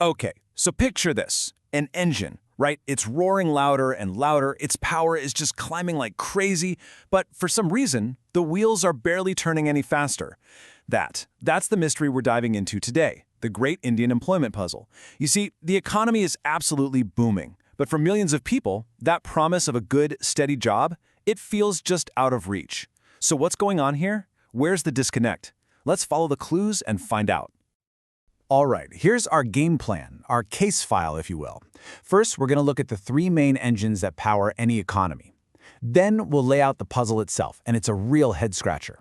Okay, so picture this. An engine, right? It's roaring louder and louder, its power is just climbing like crazy, but for some reason, the wheels are barely turning any faster. That's the mystery we're diving into today, the great Indian employment puzzle. You see, the economy is absolutely booming, but for millions of people, that promise of a good, steady job, it feels just out of reach. So what's going on here? Where's the disconnect? Let's follow the clues and find out. All right, here's our game plan, our case file, if you will. First, we're going to look at the three main engines that power any economy. Then we'll lay out the puzzle itself, and it's a real head-scratcher.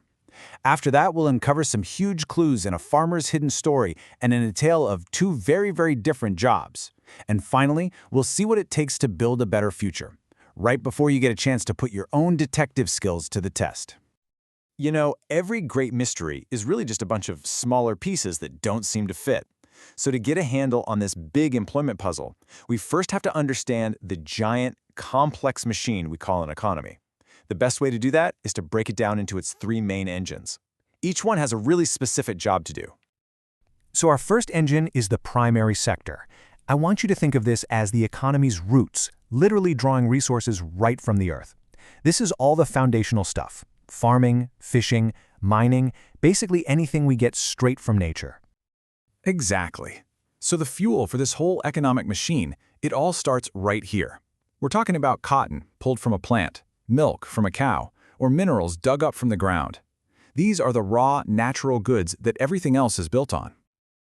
After that, we'll uncover some huge clues in a farmer's hidden story and in a tale of two very, very different jobs. And finally, we'll see what it takes to build a better future, right before you get a chance to put your own detective skills to the test. You know, every great mystery is really just a bunch of smaller pieces that don't seem to fit. So to get a handle on this big employment puzzle, we first have to understand the giant, complex machine we call an economy. The best way to do that is to break it down into its three main engines. Each one has a really specific job to do. So our first engine is the primary sector. I want you to think of this as the economy's roots, literally drawing resources right from the earth. This is all the foundational stuff. Farming, fishing, mining, basically anything we get straight from nature. Exactly. So the fuel for this whole economic machine, it all starts right here. We're talking about cotton pulled from a plant, milk from a cow, or minerals dug up from the ground. These are the raw, natural goods that everything else is built on.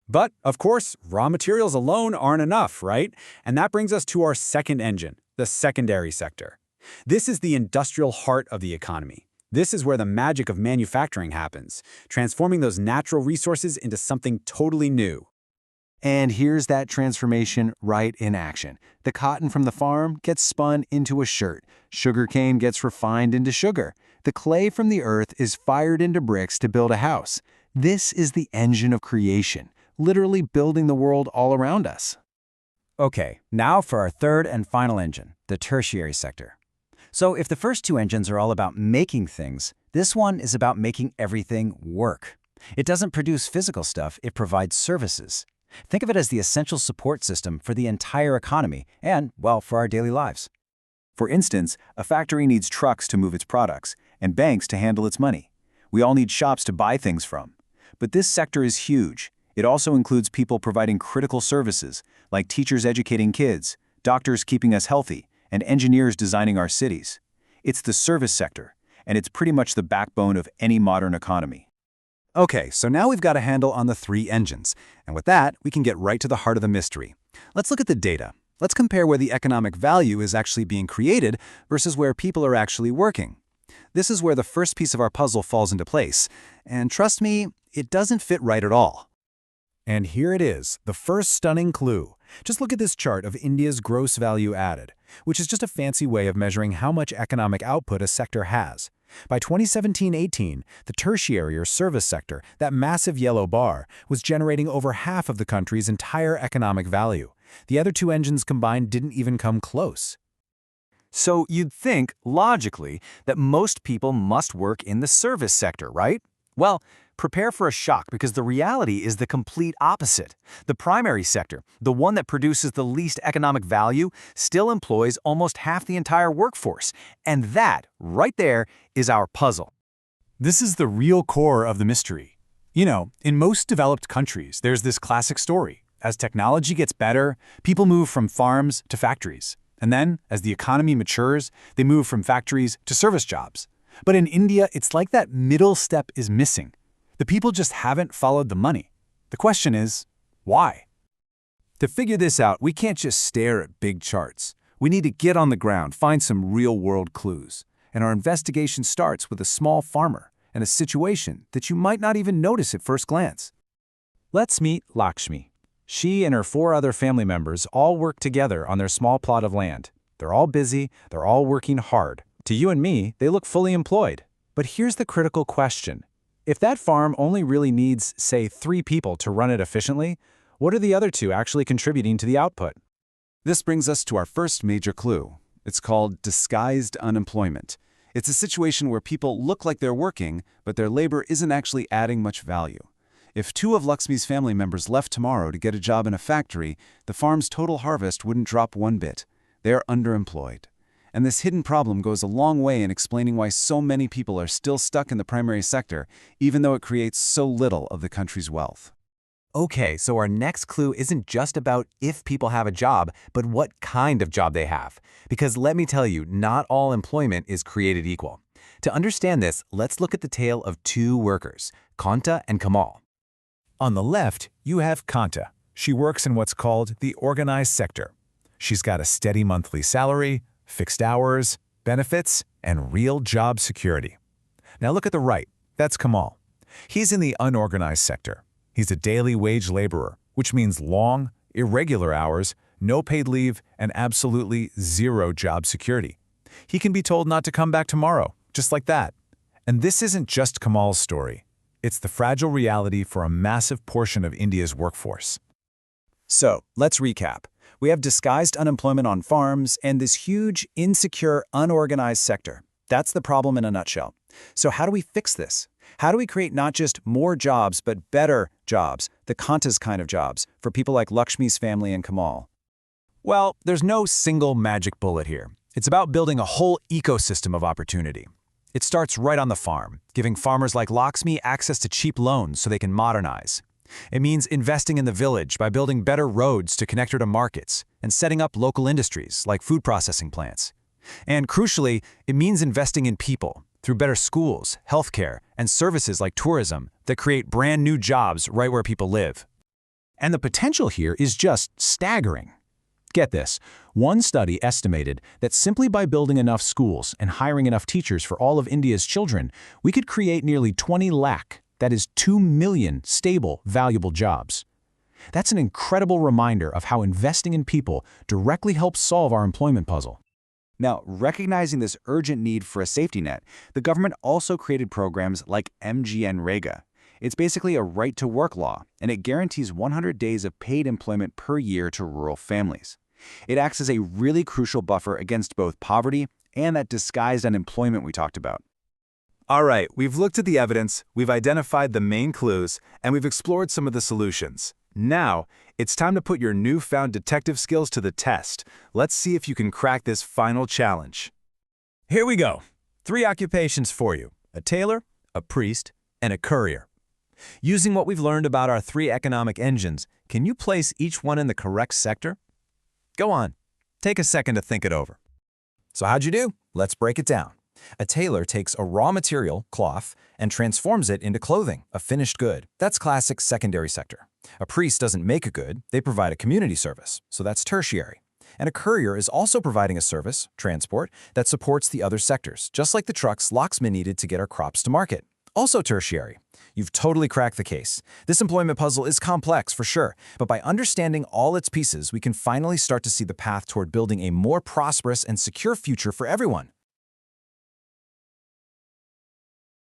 But, of course, raw materials alone aren't enough, right? And that brings us to our second engine, the secondary sector. This is the industrial heart of the economy. This is where the magic of manufacturing happens, transforming those natural resources into something totally new. And here's that transformation right in action. The cotton from the farm gets spun into a shirt. Sugarcane gets refined into sugar. The clay from the earth is fired into bricks to build a house. This is the engine of creation, literally building the world all around us. Okay, now for our third and final engine, the tertiary sector. So if the first two engines are all about making things, this one is about making everything work. It doesn't produce physical stuff, it provides services. Think of it as the essential support system for the entire economy and, well, for our daily lives. For instance, a factory needs trucks to move its products and banks to handle its money. We all need shops to buy things from. But this sector is huge. It also includes people providing critical services, like teachers educating kids, doctors keeping us healthy, and engineers designing our cities. It's the service sector, and it's pretty much the backbone of any modern economy. Okay, so now we've got a handle on the three engines, and with that, we can get right to the heart of the mystery. Let's look at the data. Let's compare where the economic value is actually being created versus where people are actually working. This is where the first piece of our puzzle falls into place, and trust me, it doesn't fit right at all. And here it is, the first stunning clue. Just look at this chart of India's gross value added, which is just a fancy way of measuring how much economic output a sector has. By 2017-18, the tertiary or service sector, that massive yellow bar, was generating over half of the country's entire economic value. The other two engines combined didn't even come close. So you'd think, logically, that most people must work in the service sector, right? Well, prepare for a shock because the reality is the complete opposite. The primary sector, the one that produces the least economic value, still employs almost half the entire workforce. And that, right there, is our puzzle. This is the real core of the mystery. You know, in most developed countries, there's this classic story. As technology gets better, people move from farms to factories. And then, as the economy matures, they move from factories to service jobs. But in India, it's like that middle step is missing. The people just haven't followed the money. The question is, why? To figure this out, we can't just stare at big charts. We need to get on the ground, find some real-world clues. And our investigation starts with a small farmer and a situation that you might not even notice at first glance. Let's meet Lakshmi. She and her 4 other family members all work together on their small plot of land. They're all busy, they're all working hard. To you and me, they look fully employed. But here's the critical question. If that farm only really needs, say, 3 people to run it efficiently, what are the other 2 actually contributing to the output? This brings us to our first major clue. It's called disguised unemployment. It's a situation where people look like they're working, but their labor isn't actually adding much value. If 2 of Lakshmi's family members left tomorrow to get a job in a factory, the farm's total harvest wouldn't drop one bit. They are underemployed. And this hidden problem goes a long way in explaining why so many people are still stuck in the primary sector, even though it creates so little of the country's wealth. Okay, so our next clue isn't just about if people have a job, but what kind of job they have. Because let me tell you, not all employment is created equal. To understand this, let's look at the tale of 2 workers, Kanta and Kamal. On the left, you have Kanta. She works in what's called the organized sector. She's got a steady monthly salary, fixed hours, benefits, and real job security. Now look at the right. That's Kamal. He's in the unorganized sector. He's a daily wage laborer, which means long, irregular hours, no paid leave, and absolutely zero job security. He can be told not to come back tomorrow, just like that. And this isn't just Kamal's story. It's the fragile reality for a massive portion of India's workforce. So, let's recap. We have disguised unemployment on farms and this huge, insecure, unorganized sector. That's the problem in a nutshell. So how do we fix this? How do we create not just more jobs, but better jobs, the Kanta's kind of jobs, for people like Lakshmi's family and Kamal? Well, there's no single magic bullet here. It's about building a whole ecosystem of opportunity. It starts right on the farm, giving farmers like Lakshmi access to cheap loans so they can modernize. It means investing in the village by building better roads to connect her to markets and setting up local industries like food processing plants. And crucially, it means investing in people through better schools, healthcare, and services like tourism that create brand new jobs right where people live. And the potential here is just staggering. Get this, one study estimated that simply by building enough schools and hiring enough teachers for all of India's children, we could create nearly 20 lakh, that is 2 million stable, valuable jobs. That's an incredible reminder of how investing in people directly helps solve our employment puzzle. Now, recognizing this urgent need for a safety net, the government also created programs like MGNREGA. It's basically a right-to-work law, and it guarantees 100 days of paid employment per year to rural families. It acts as a really crucial buffer against both poverty and that disguised unemployment we talked about. All right, we've looked at the evidence, we've identified the main clues, and we've explored some of the solutions. Now, it's time to put your newfound detective skills to the test. Let's see if you can crack this final challenge. Here we go. 3 occupations for you: a tailor, a priest, and a courier. Using what we've learned about our 3 economic engines, can you place each one in the correct sector? Go on. Take a second to think it over. So how'd you do? Let's break it down. A tailor takes a raw material, cloth, and transforms it into clothing, a finished good. That's classic secondary sector. A priest doesn't make a good, they provide a community service, so that's tertiary. And a courier is also providing a service, transport, that supports the other sectors, just like the trucks Lakshmi needed to get our crops to market. Also tertiary. You've totally cracked the case. This employment puzzle is complex for sure, but by understanding all its pieces, we can finally start to see the path toward building a more prosperous and secure future for everyone.